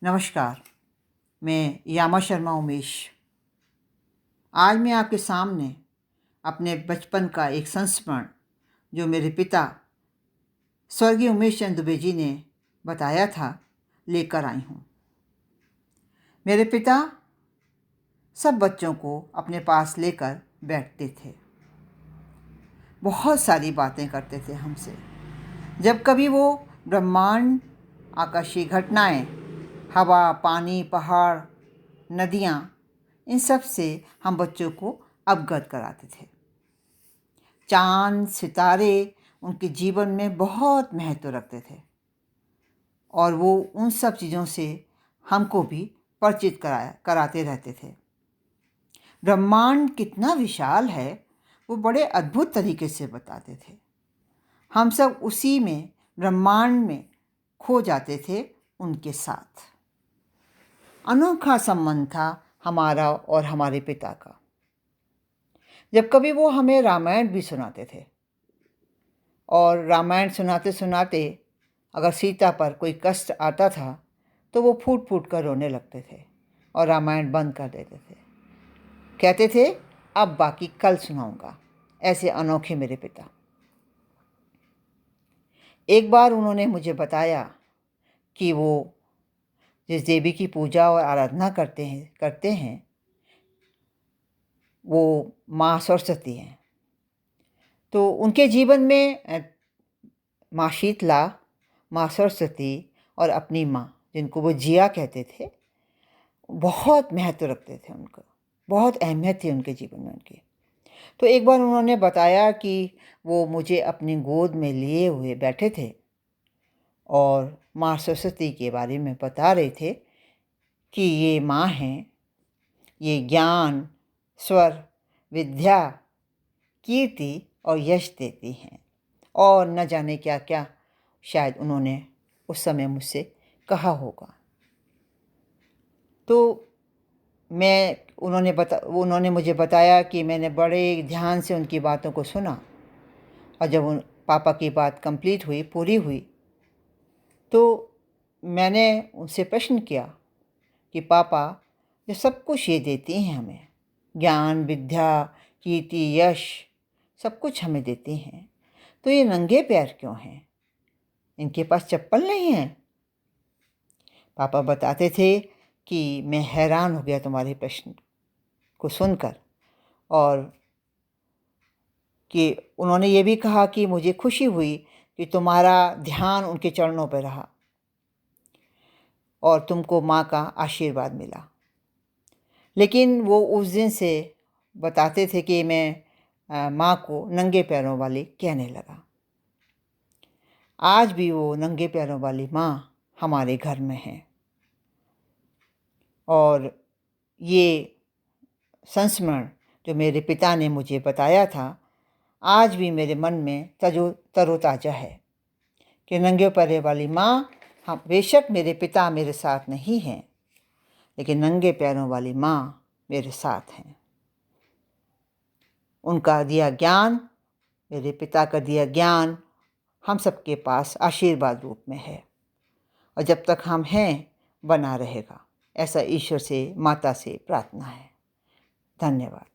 नमस्कार। मैं यामा शर्मा उमेश। आज मैं आपके सामने अपने बचपन का एक संस्मरण जो मेरे पिता स्वर्गीय उमेश चंद दुबे जी ने बताया था लेकर आई हूँ। मेरे पिता सब बच्चों को अपने पास लेकर बैठते थे, बहुत सारी बातें करते थे हमसे। जब कभी वो ब्रह्मांड, आकाशीय घटनाएं, हवा, पानी, पहाड़, नदियाँ, इन सब से हम बच्चों को अवगत कराते थे। चाँद, सितारे उनके जीवन में बहुत महत्व रखते थे और वो उन सब चीज़ों से हमको भी परिचित कराते रहते थे। ब्रह्मांड कितना विशाल है वो बड़े अद्भुत तरीके से बताते थे। हम सब उसी में, ब्रह्मांड में खो जाते थे उनके साथ। अनोखा संबंध था हमारा और हमारे पिता का। जब कभी वो हमें रामायण भी सुनाते थे और रामायण सुनाते सुनाते अगर सीता पर कोई कष्ट आता था तो वो फूट फूट कर रोने लगते थे और रामायण बंद कर देते थे। कहते थे अब बाकी कल सुनाऊंगा। ऐसे अनोखे मेरे पिता। एक बार उन्होंने मुझे बताया कि वो जिस देवी की पूजा और आराधना करते हैं वो माँ सरस्वती हैं। तो उनके जीवन में माँ शीतला, माँ सरस्वती और अपनी माँ, जिनको वो जिया कहते थे, बहुत महत्व रखते थे। उनको बहुत अहमियत थी उनके जीवन में उनकी। तो एक बार उन्होंने बताया कि वो मुझे अपनी गोद में लिए हुए बैठे थे और माँ सरस्वती के बारे में बता रहे थे कि ये माँ हैं, ये ज्ञान, स्वर, विद्या, कीर्ति और यश देती हैं और न जाने क्या क्या शायद उन्होंने उस समय मुझसे कहा होगा। तो उन्होंने मुझे बताया कि मैंने बड़े ध्यान से उनकी बातों को सुना और जब उन पापा की बात कंप्लीट हुई, पूरी हुई, तो मैंने उनसे प्रश्न किया कि पापा, जो सब कुछ ये देती हैं हमें, ज्ञान, विद्या, कीर्ति, यश, सब कुछ हमें देती हैं, तो ये नंगे पैर क्यों हैं? इनके पास चप्पल नहीं है? पापा बताते थे कि मैं हैरान हो गया तुम्हारे प्रश्न को सुनकर, और कि उन्होंने ये भी कहा कि मुझे खुशी हुई कि तुम्हारा ध्यान उनके चरणों पर रहा और तुमको माँ का आशीर्वाद मिला। लेकिन वो उस दिन से बताते थे कि मैं माँ को नंगे पैरों वाली कहने लगा। आज भी वो नंगे पैरों वाली माँ हमारे घर में है और ये संस्मरण जो मेरे पिता ने मुझे बताया था, आज भी मेरे मन में तरोताज़ा है कि नंगे पैरों वाली माँ, हाँ, बेशक मेरे पिता मेरे साथ नहीं हैं, लेकिन नंगे पैरों वाली माँ मेरे साथ हैं। उनका दिया ज्ञान, मेरे पिता का दिया ज्ञान हम सबके पास आशीर्वाद रूप में है और जब तक हम हैं बना रहेगा। ऐसा ईश्वर से, माता से प्रार्थना है। धन्यवाद।